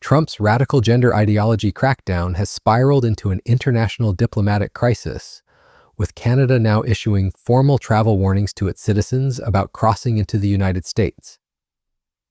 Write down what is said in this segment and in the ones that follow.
Trump's radical gender ideology crackdown has spiraled into an international diplomatic crisis, with Canada now issuing formal travel warnings to its citizens about crossing into the United States.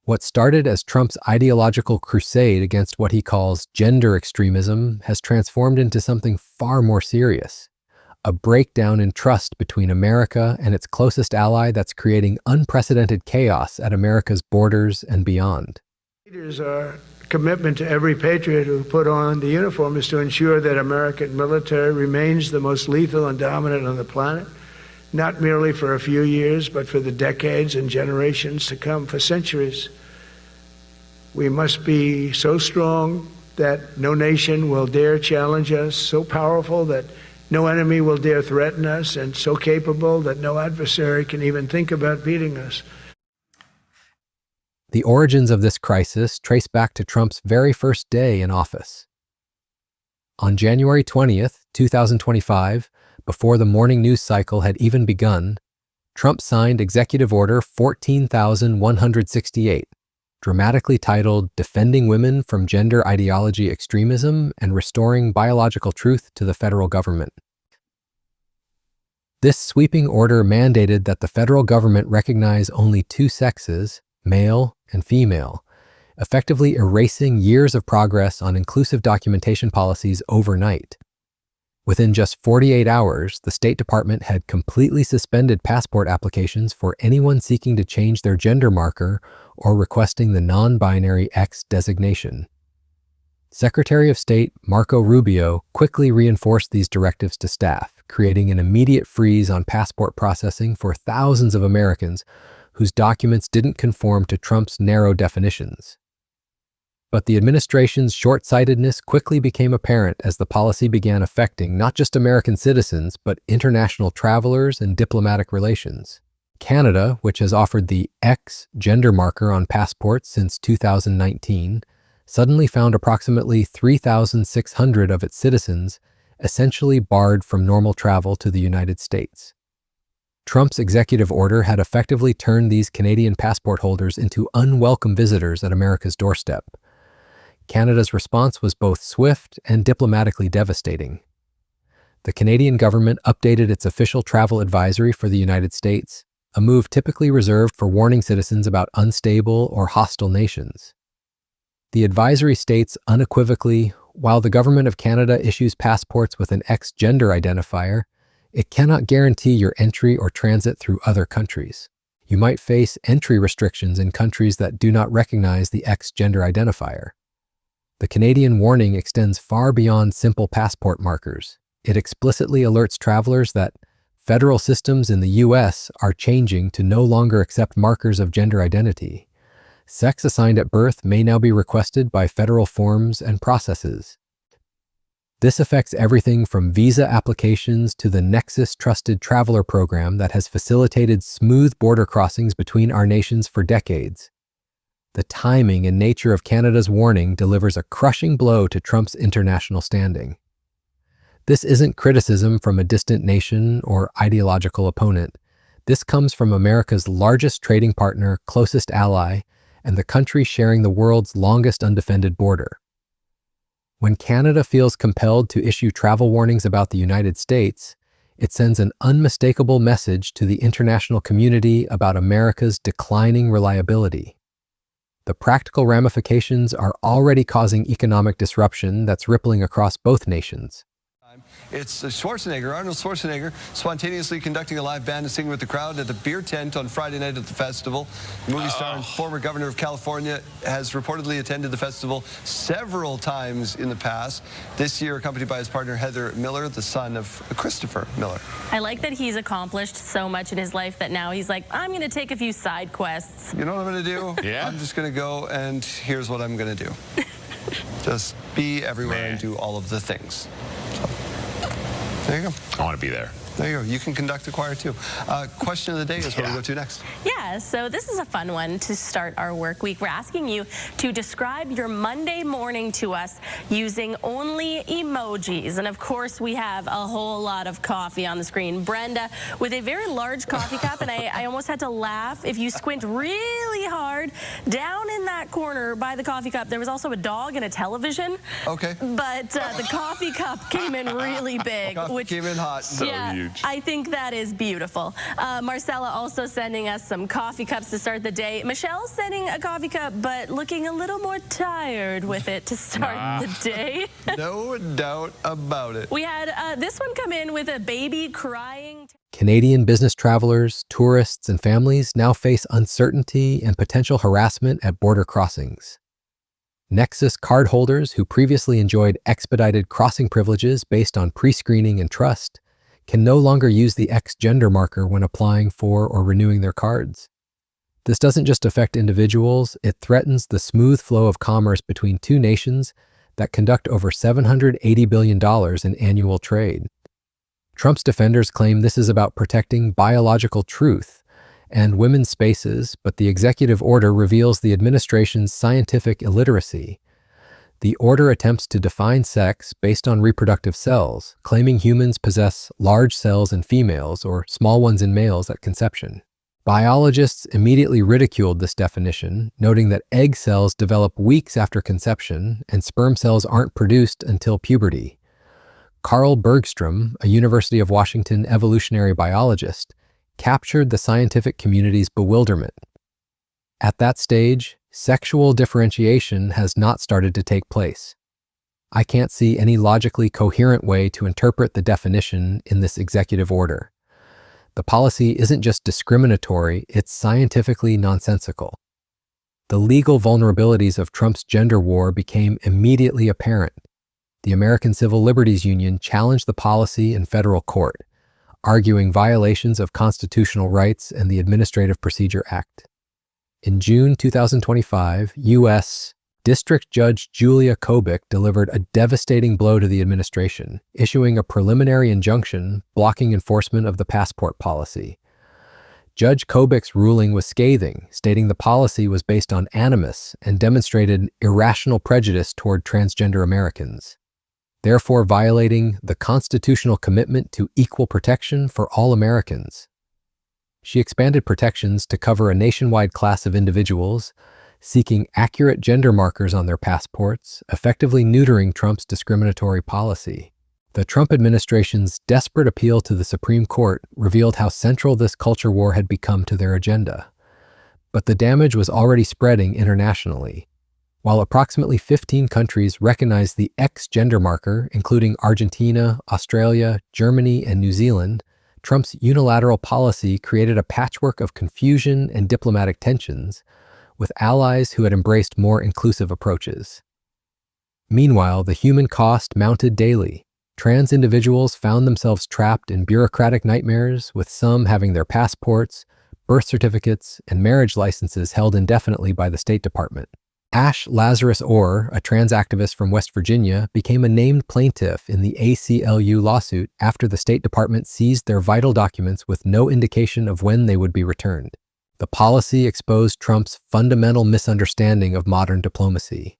What started as Trump's ideological crusade against what he calls gender extremism has transformed into something far more serious, a breakdown in trust between America and its closest ally that's creating unprecedented chaos at America's borders and beyond. Our commitment to every patriot who put on the uniform is to ensure that American military remains the most lethal and dominant on the planet, not merely for a few years, but for the decades and generations to come, for centuries. We must be so strong that no nation will dare challenge us, so powerful that no enemy will dare threaten us, and so capable that no adversary can even think about beating us. The origins of this crisis trace back to Trump's very first day in office. On January 20th, 2025, before the morning news cycle had even begun, Trump signed Executive Order 14,168, dramatically titled Defending Women from Gender Ideology Extremism and Restoring Biological Truth to the Federal Government. This sweeping order mandated that the federal government recognize only two sexes, male and female, effectively erasing years of progress on inclusive documentation policies overnight. Within just 48 hours, the State Department had completely suspended passport applications for anyone seeking to change their gender marker or requesting the non-binary X designation. Secretary of State Marco Rubio quickly reinforced these directives to staff, creating an immediate freeze on passport processing for thousands of Americans whose documents didn't conform to Trump's narrow definitions. But the administration's short-sightedness quickly became apparent as the policy began affecting not just American citizens, but international travelers and diplomatic relations. Canada, which has offered the X gender marker on passports since 2019, suddenly found approximately 3,600 of its citizens essentially barred from normal travel to the United States. Trump's executive order had effectively turned these Canadian passport holders into unwelcome visitors at America's doorstep. Canada's response was both swift and diplomatically devastating. The Canadian government updated its official travel advisory for the United States, a move typically reserved for warning citizens about unstable or hostile nations. The advisory states unequivocally, while the Government of Canada issues passports with an X gender identifier, it cannot guarantee your entry or transit through other countries. You might face entry restrictions in countries that do not recognize the X gender identifier. The Canadian warning extends far beyond simple passport markers. It explicitly alerts travelers that federal systems in the U.S. are changing to no longer accept markers of gender identity. Sex assigned at birth may now be requested by federal forms and processes. This affects everything from visa applications to the Nexus Trusted Traveler program that has facilitated smooth border crossings between our nations for decades. The timing and nature of Canada's warning delivers a crushing blow to Trump's international standing. This isn't criticism from a distant nation or ideological opponent. This comes from America's largest trading partner, closest ally, and the country sharing the world's longest undefended border. When Canada feels compelled to issue travel warnings about the United States, it sends an unmistakable message to the international community about America's declining reliability. The practical ramifications are already causing economic disruption that's rippling across both nations. It's Arnold Schwarzenegger, spontaneously conducting a live band and singing with the crowd at the beer tent on Friday night at the festival. The movie star and former governor of California has reportedly attended the festival several times in the past. This year, accompanied by his partner Heather Miller, the son of Christopher Miller. I like that he's accomplished so much in his life that now he's like, I'm going to take a few side quests. You know what I'm going to do? Yeah. I'm just going to go, and here's what I'm going to do. Just be everywhere and do all of the things. So, there you go. I want to be there. There you go. You can conduct the choir too. Question of the day is what we go to next. Yeah, so this is a fun one to start our work week. We're asking you to describe your Monday morning to us using only emojis. And of course, we have a whole lot of coffee on the screen. Brenda with a very large coffee cup, and I almost had to laugh. If you squint really hard, down in that corner by the coffee cup, there was also a dog and a television. Okay. But the coffee cup came in really big. Which came in hot. Yeah, huge. I think that is beautiful. Marcella also sending us some coffee cups to start the day. Michelle's sending a coffee cup, but looking a little more tired with it to start the day. No doubt about it. We had this one come in with a baby crying. Canadian business travelers, tourists, and families now face uncertainty and potential harassment at border crossings. Nexus cardholders who previously enjoyed expedited crossing privileges based on pre-screening and trust can no longer use the X gender marker when applying for or renewing their cards. This doesn't just affect individuals, it threatens the smooth flow of commerce between two nations that conduct over $780 billion in annual trade. Trump's defenders claim this is about protecting biological truth and women's spaces, but the executive order reveals the administration's scientific illiteracy. The order attempts to define sex based on reproductive cells, claiming humans possess large cells in females or small ones in males at conception. Biologists immediately ridiculed this definition, noting that egg cells develop weeks after conception and sperm cells aren't produced until puberty. Carl Bergstrom, a University of Washington evolutionary biologist, captured the scientific community's bewilderment. At that stage, sexual differentiation has not started to take place. I can't see any logically coherent way to interpret the definition in this executive order. The policy isn't just discriminatory, it's scientifically nonsensical. The legal vulnerabilities of Trump's gender war became immediately apparent. The American Civil Liberties Union challenged the policy in federal court, arguing violations of constitutional rights and the Administrative Procedure Act. In June 2025, U.S. District Judge Julia Kobik delivered a devastating blow to the administration, issuing a preliminary injunction blocking enforcement of the passport policy. Judge Kobik's ruling was scathing, stating the policy was based on animus and demonstrated irrational prejudice toward transgender Americans, therefore violating the constitutional commitment to equal protection for all Americans. She expanded protections to cover a nationwide class of individuals seeking accurate gender markers on their passports, effectively neutering Trump's discriminatory policy. The Trump administration's desperate appeal to the Supreme Court revealed how central this culture war had become to their agenda. But the damage was already spreading internationally. While approximately 15 countries recognized the X gender marker, including Argentina, Australia, Germany, and New Zealand, Trump's unilateral policy created a patchwork of confusion and diplomatic tensions, with allies who had embraced more inclusive approaches. Meanwhile, the human cost mounted daily. Trans individuals found themselves trapped in bureaucratic nightmares, with some having their passports, birth certificates, and marriage licenses held indefinitely by the State Department. Ash Lazarus Orr, a trans activist from West Virginia, became a named plaintiff in the ACLU lawsuit after the State Department seized their vital documents with no indication of when they would be returned. The policy exposed Trump's fundamental misunderstanding of modern diplomacy.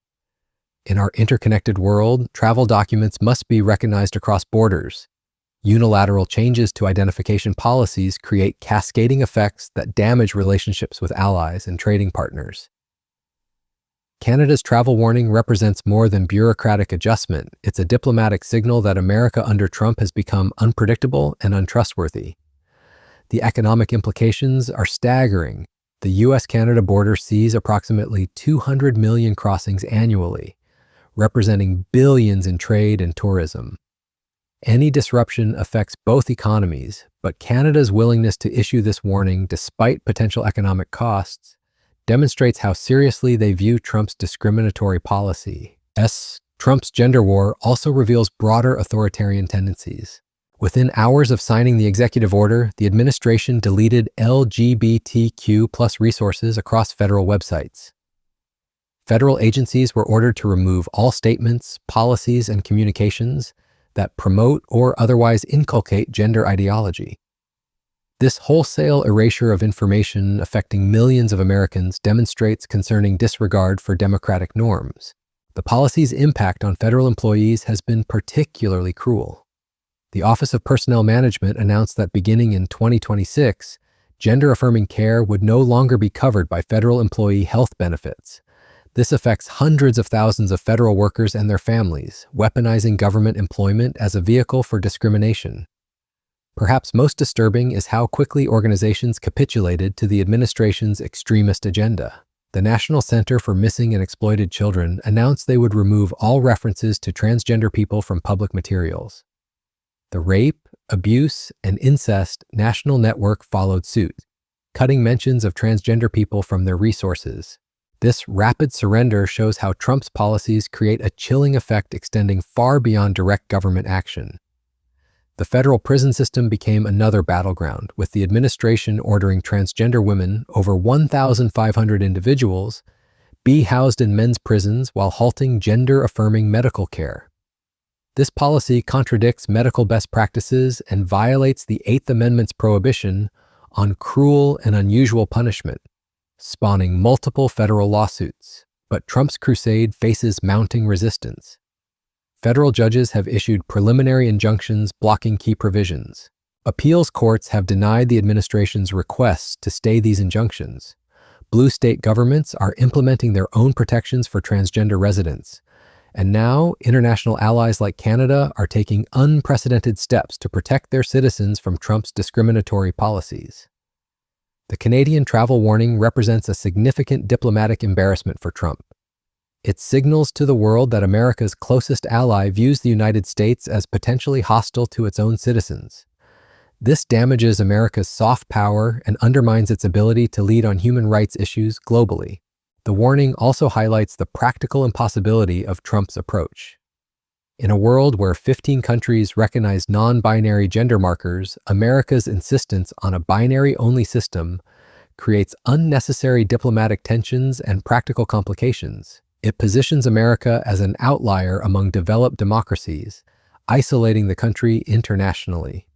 In our interconnected world, travel documents must be recognized across borders. Unilateral changes to identification policies create cascading effects that damage relationships with allies and trading partners. Canada's travel warning represents more than bureaucratic adjustment. It's a diplomatic signal that America under Trump has become unpredictable and untrustworthy. The economic implications are staggering. The U.S.-Canada border sees approximately 200 million crossings annually, representing billions in trade and tourism. Any disruption affects both economies, but Canada's willingness to issue this warning despite potential economic costs demonstrates how seriously they view Trump's discriminatory policy. Trump's gender war also reveals broader authoritarian tendencies. Within hours of signing the executive order, the administration deleted LGBTQ+ resources across federal websites. Federal agencies were ordered to remove all statements, policies, and communications that promote or otherwise inculcate gender ideology. This wholesale erasure of information affecting millions of Americans demonstrates concerning disregard for democratic norms. The policy's impact on federal employees has been particularly cruel. The Office of Personnel Management announced that beginning in 2026, gender-affirming care would no longer be covered by federal employee health benefits. This affects hundreds of thousands of federal workers and their families, weaponizing government employment as a vehicle for discrimination. Perhaps most disturbing is how quickly organizations capitulated to the administration's extremist agenda. The National Center for Missing and Exploited Children announced they would remove all references to transgender people from public materials. The Rape, Abuse, and Incest National Network followed suit, cutting mentions of transgender people from their resources. This rapid surrender shows how Trump's policies create a chilling effect extending far beyond direct government action. The federal prison system became another battleground, with the administration ordering transgender women, over 1,500 individuals, be housed in men's prisons while halting gender-affirming medical care. This policy contradicts medical best practices and violates the Eighth Amendment's prohibition on cruel and unusual punishment, spawning multiple federal lawsuits. But Trump's crusade faces mounting resistance. Federal judges have issued preliminary injunctions blocking key provisions. Appeals courts have denied the administration's requests to stay these injunctions. Blue state governments are implementing their own protections for transgender residents. And now, international allies like Canada are taking unprecedented steps to protect their citizens from Trump's discriminatory policies. The Canadian travel warning represents a significant diplomatic embarrassment for Trump. It signals to the world that America's closest ally views the United States as potentially hostile to its own citizens. This damages America's soft power and undermines its ability to lead on human rights issues globally. The warning also highlights the practical impossibility of Trump's approach. In a world where 15 countries recognize non-binary gender markers, America's insistence on a binary-only system creates unnecessary diplomatic tensions and practical complications. It positions America as an outlier among developed democracies, isolating the country internationally.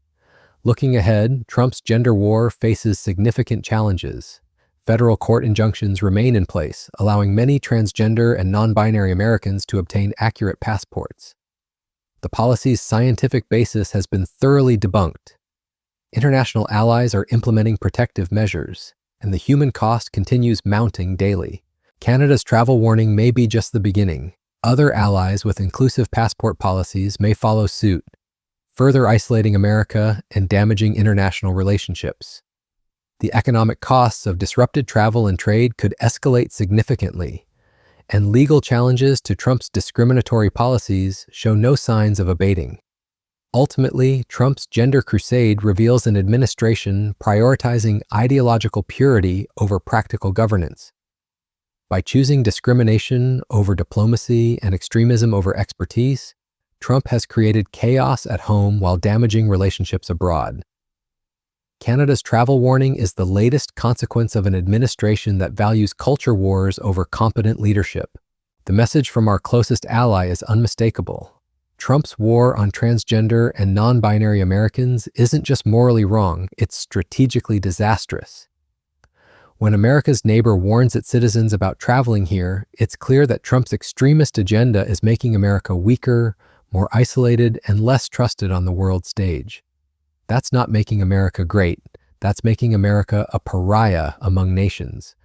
Looking ahead, Trump's gender war faces significant challenges. Federal court injunctions remain in place, allowing many transgender and non-binary Americans to obtain accurate passports. The policy's scientific basis has been thoroughly debunked. International allies are implementing protective measures, and the human cost continues mounting daily. Canada's travel warning may be just the beginning. Other allies with inclusive passport policies may follow suit, further isolating America and damaging international relationships. The economic costs of disrupted travel and trade could escalate significantly, and legal challenges to Trump's discriminatory policies show no signs of abating. Ultimately, Trump's gender crusade reveals an administration prioritizing ideological purity over practical governance. By choosing discrimination over diplomacy and extremism over expertise, Trump has created chaos at home while damaging relationships abroad. Canada's travel warning is the latest consequence of an administration that values culture wars over competent leadership. The message from our closest ally is unmistakable. Trump's war on transgender and non-binary Americans isn't just morally wrong, it's strategically disastrous. When America's neighbor warns its citizens about traveling here, it's clear that Trump's extremist agenda is making America weaker, more isolated, and less trusted on the world stage. That's not making America great. That's making America a pariah among nations.